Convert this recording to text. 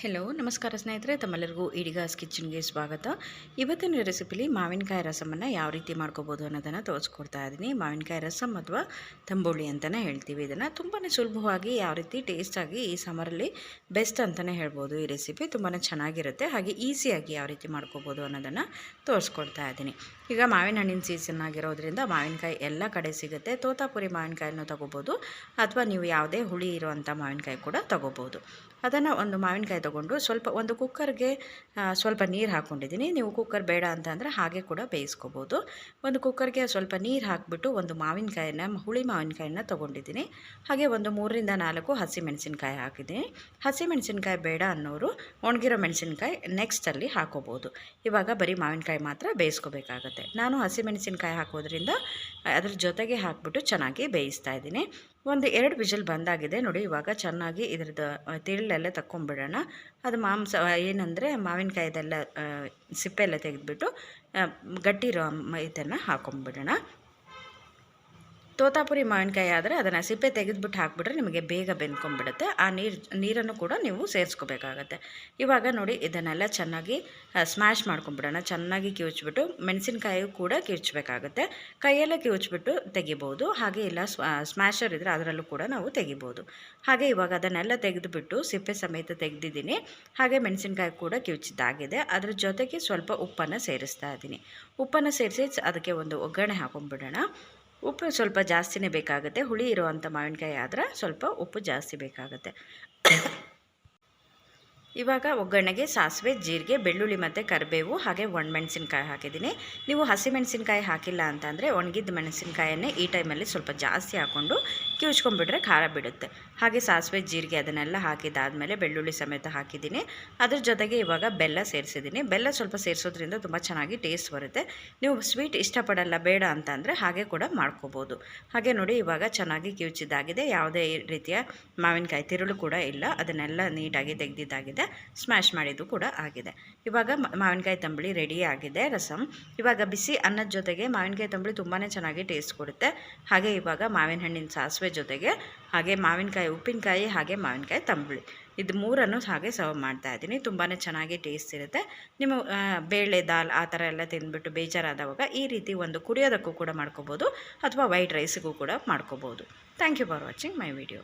Hello ನಮಸ್ಕಾರ ಸ್ನೇಹಿತರೆ, ತಮ್ಮೆಲ್ಲರಿಗೂ ಈಡಿಗಾಸ್ ಕಿಚನ್ಗೆ ಸ್ವಾಗತ. ಇವತ್ತಿನ ರೆಸಿಪಿಲಿ ಮಾವಿನಕಾಯಿ ರಸಮನ್ನು ಯಾವ ರೀತಿ ಮಾಡ್ಕೋಬೋದು ಅನ್ನೋದನ್ನು ತೋರಿಸ್ಕೊಡ್ತಾ ಇದ್ದೀನಿ. ಮಾವಿನಕಾಯಿ ರಸಮ್ ಅಥವಾ ತಂಬುಳಿ ಅಂತಲೇ ಹೇಳ್ತೀವಿ. ಇದನ್ನು ತುಂಬಾ ಸುಲಭವಾಗಿ ಯಾವ ರೀತಿ ಟೇಸ್ಟಾಗಿ ಈ ಸಮರಲ್ಲಿ ಬೆಸ್ಟ್ ಅಂತಲೇ ಹೇಳ್ಬೋದು. ಈ ರೆಸಿಪಿ ತುಂಬಾ ಚೆನ್ನಾಗಿರುತ್ತೆ, ಹಾಗೆ ಈಸಿಯಾಗಿ ಯಾವ ರೀತಿ ಮಾಡ್ಕೋಬೋದು ಅನ್ನೋದನ್ನು ತೋರಿಸ್ಕೊಡ್ತಾ ಇದ್ದೀನಿ. ಈಗ ಮಾವಿನ ಹಣ್ಣಿನ ಸೀಸನ್ ಆಗಿರೋದ್ರಿಂದ ಮಾವಿನಕಾಯಿ ಎಲ್ಲ ಕಡೆ ಸಿಗುತ್ತೆ. ತೋತಾಪುರಿ ಮಾವಿನಕಾಯಿನೂ ತೊಗೋಬೋದು, ಅಥವಾ ನೀವು ಯಾವುದೇ ಹುಳಿ ಇರುವಂಥ ಮಾವಿನಕಾಯಿ ಕೂಡ ತೊಗೋಬೋದು. ಅದನ್ನು ಒಂದು ಮಾವಿನಕಾಯಿ ತೊಗೊಂಡು ಒಂದು ಕುಕ್ಕರ್ಗೆ ಸ್ವಲ್ಪ ನೀರು ಹಾಕ್ಕೊಂಡಿದ್ದೀನಿ. ನೀವು ಕುಕ್ಕರ್ ಬೇಡ ಅಂತ ಅಂದರೆ ಹಾಗೆ ಕೂಡ ಬೇಯಿಸ್ಕೋಬೋದು. ಒಂದು ಕುಕ್ಕರ್ಗೆ ಸ್ವಲ್ಪ ನೀರು ಹಾಕಿಬಿಟ್ಟು ಒಂದು ಹುಳಿ ಮಾವಿನಕಾಯಿನ ತೊಗೊಂಡಿದ್ದೀನಿ. ಹಾಗೆ ಒಂದು 3-4 ಹಸಿಮೆಣಸಿನ್ಕಾಯಿ ಹಾಕಿದ್ದೀನಿ. ಹಸಿಮೆಣಸಿನ್ಕಾಯಿ ಬೇಡ ಅನ್ನೋರು ಒಣಗಿರೋ ಮೆಣಸಿನ್ಕಾಯಿ ನೆಕ್ಸ್ಟಲ್ಲಿ ಹಾಕೋಬೋದು. ಇವಾಗ ಬರೀ ಮಾವಿನಕಾಯಿ ಮಾತ್ರ ಬೇಯಿಸ್ಕೋಬೇಕಾಗತ್ತೆ. ನಾನು ಹಸಿಮೆಣಸಿನ್ಕಾಯಿ ಹಾಕೋದ್ರಿಂದ ಅದ್ರ ಜೊತೆಗೆ ಹಾಕಿಬಿಟ್ಟು ಚೆನ್ನಾಗಿ ಬೇಯಿಸ್ತಾ ಇದ್ದೀನಿ. ಒಂದು 2 ವಿಷಲ್ ಬಂದಾಗಿದೆ ನೋಡಿ. ಇವಾಗ ಚೆನ್ನಾಗಿ ಇದ್ರದ್ದು ತಿರುಳೆಲ್ಲ ತಕ್ಕೊಂಬಿಡೋಣ. ಅದು ಮಾಂಸ ಏನಂದರೆ ಮಾವಿನಕಾಯ್ದೆಲ್ಲ ಸಿಪ್ಪೆ ಎಲ್ಲ ತೆಗೆದುಬಿಟ್ಟು ಗಟ್ಟಿರೋ ಇದನ್ನು ಹಾಕೊಂಬಿಡೋಣ. ತೋತಾಪುರಿ ಮಾವಿನಕಾಯಿ ಆದರೆ ಅದನ್ನು ಸಿಪ್ಪೆ ತೆಗೆದುಬಿಟ್ಟು ಹಾಕಿಬಿಟ್ರೆ ನಿಮಗೆ ಬೇಗ ಬೆಂದ್ಕೊಂಡ್ಬಿಡುತ್ತೆ. ಆ ನೀರನ್ನು ಕೂಡ ನೀವು ಸೇರಿಸ್ಕೋಬೇಕಾಗತ್ತೆ. ಇವಾಗ ನೋಡಿ ಇದನ್ನೆಲ್ಲ ಚೆನ್ನಾಗಿ ಸ್ಮ್ಯಾಶ್ ಮಾಡ್ಕೊಂಬಿಡೋಣ. ಚೆನ್ನಾಗಿ ಕಿವುಚ್ಬಿಟ್ಟು ಮೆಣಸಿನ್ಕಾಯಿ ಕೂಡ ಕಿವುಚಬೇಕಾಗುತ್ತೆ. ಕೈಯೆಲ್ಲ ಕಿವುಚ್ಬಿಟ್ಟು ತೆಗಿಬೋದು. ಹಾಗೆ ಇಲ್ಲ ಸ್ಮ್ಯಾಶರ್ ಇದ್ದರೆ ಅದರಲ್ಲೂ ಕೂಡ ನಾವು ತೆಗಿಬೋದು. ಹಾಗೆ ಇವಾಗ ಅದನ್ನೆಲ್ಲ ತೆಗೆದುಬಿಟ್ಟು ಸಿಪ್ಪೆ ಸಮೇತ ತೆಗೆದಿದ್ದೀನಿ. ಹಾಗೆ ಮೆಣಸಿನ್ಕಾಯಿ ಕೂಡ ಕಿವುಚಿದ್ದಾಗಿದೆ. ಅದ್ರ ಜೊತೆಗೆ ಸ್ವಲ್ಪ ಉಪ್ಪನ್ನು ಸೇರಿಸ್ತಾ ಇದ್ದೀನಿ. ಉಪ್ಪನ್ನು ಸೇರಿಸಿ ಅದಕ್ಕೆ ಒಂದು ಒಗ್ಗರಣೆ ಹಾಕೊಂಡ್ಬಿಡೋಣ. ಉಪ್ಪು ಸ್ವಲ್ಪ ಜಾಸ್ತಿನೇ ಬೇಕಾಗುತ್ತೆ. ಹುಳಿ ಇರುವಂಥ ಮಾವಿನಕಾಯಿ ಆದರೆ ಸ್ವಲ್ಪ ಉಪ್ಪು ಜಾಸ್ತಿ ಬೇಕಾಗುತ್ತೆ. ಇವಾಗ ಒಗ್ಗರಣೆಗೆ ಸಾಸಿವೆ, ಜೀರಿಗೆ, ಬೆಳ್ಳುಳ್ಳಿ ಮತ್ತು ಕರಿಬೇವು ಹಾಗೆ ಒಣಮೆಣಸಿನ್ಕಾಯಿ ಹಾಕಿದ್ದೀನಿ. ನೀವು ಹಸಿಮೆಣಸಿನ್ಕಾಯಿ ಹಾಕಿಲ್ಲ ಅಂತಂದರೆ ಒಣಗಿದ ಮೆಣಸಿನ್ಕಾಯನ್ನೇ ಈ ಟೈಮಲ್ಲಿ ಸ್ವಲ್ಪ ಜಾಸ್ತಿ ಹಾಕ್ಕೊಂಡು ಕಿವುಚ್ಕೊಂಡ್ಬಿಟ್ರೆ ಖಾರ ಬಿಡುತ್ತೆ. ಹಾಗೆ ಸಾಸಿವೆ, ಜೀರಿಗೆ ಅದನ್ನೆಲ್ಲ ಹಾಕಿದ್ದಾದಮೇಲೆ ಬೆಳ್ಳುಳ್ಳಿ ಸಮೇತ ಹಾಕಿದ್ದೀನಿ. ಅದ್ರ ಜೊತೆಗೆ ಇವಾಗ ಬೆಲ್ಲ ಸೇರಿಸಿದ್ದೀನಿ. ಬೆಲ್ಲ ಸ್ವಲ್ಪ ಸೇರಿಸೋದ್ರಿಂದ ತುಂಬ ಚೆನ್ನಾಗಿ ಟೇಸ್ಟ್ ಬರುತ್ತೆ. ನೀವು ಸ್ವೀಟ್ ಇಷ್ಟಪಡಲ್ಲ ಬೇಡ ಅಂತ ಅಂದರೆ ಹಾಗೆ ಕೂಡ ಮಾಡ್ಕೋಬೋದು. ಹಾಗೆ ನೋಡಿ ಇವಾಗ ಚೆನ್ನಾಗಿ ಕಿವುಚಿದ್ದಾಗಿದೆ. ಯಾವುದೇ ರೀತಿಯ ಮಾವಿನಕಾಯಿ ತಿರುಳು ಕೂಡ ಇಲ್ಲ. ಅದನ್ನೆಲ್ಲ ನೀಟಾಗಿ ತೆಗೆದಿದ್ದಾಗಿದೆ. ಸ್ಮ್ಯಾಶ್ ಮಾಡಿದ್ದು ಕೂಡ ಆಗಿದೆ. ಇವಾಗ ಮಾವಿನಕಾಯಿ ತಂಬುಳಿ ರೆಡಿ ಆಗಿದೆ ರಸಮ್. ಇವಾಗ ಬಿಸಿ ಅನ್ನದ ಜೊತೆಗೆ ಮಾವಿನಕಾಯಿ ತಂಬುಳಿ ತುಂಬಾ ಚೆನ್ನಾಗಿ ಟೇಸ್ಟ್ ಕೊಡುತ್ತೆ. ಹಾಗೆ ಇವಾಗ ಮಾವಿನ ಹಣ್ಣಿನ ಸಾಸಿವೆ ಜೊತೆಗೆ ಹಾಗೆ ಮಾವಿನಕಾಯಿ ಉಪ್ಪಿನಕಾಯಿ ಹಾಗೆ ಮಾವಿನಕಾಯಿ ತಂಬುಳಿ ಇದು ಮೂರನ್ನು ಹಾಗೆ ಸರ್ವ್ ಮಾಡ್ತಾ ಇದ್ದೀನಿ. ತುಂಬಾ ಚೆನ್ನಾಗಿ ಟೇಸ್ಟ್ ಇರುತ್ತೆ. ನೀವು ಬೇಳೆ ದಾಲ್ ಆ ಥರ ಎಲ್ಲ ತಿಂದ್ಬಿಟ್ಟು ಬೇಜಾರಾದವಾಗ ಈ ರೀತಿ ಒಂದು ಕುಡಿಯೋದಕ್ಕೂ ಕೂಡ ಮಾಡ್ಕೋಬೋದು, ಅಥವಾ ವೈಟ್ ರೈಸಿಗೂ ಕೂಡ ಮಾಡ್ಕೋಬೋದು. Thank you for watching my video.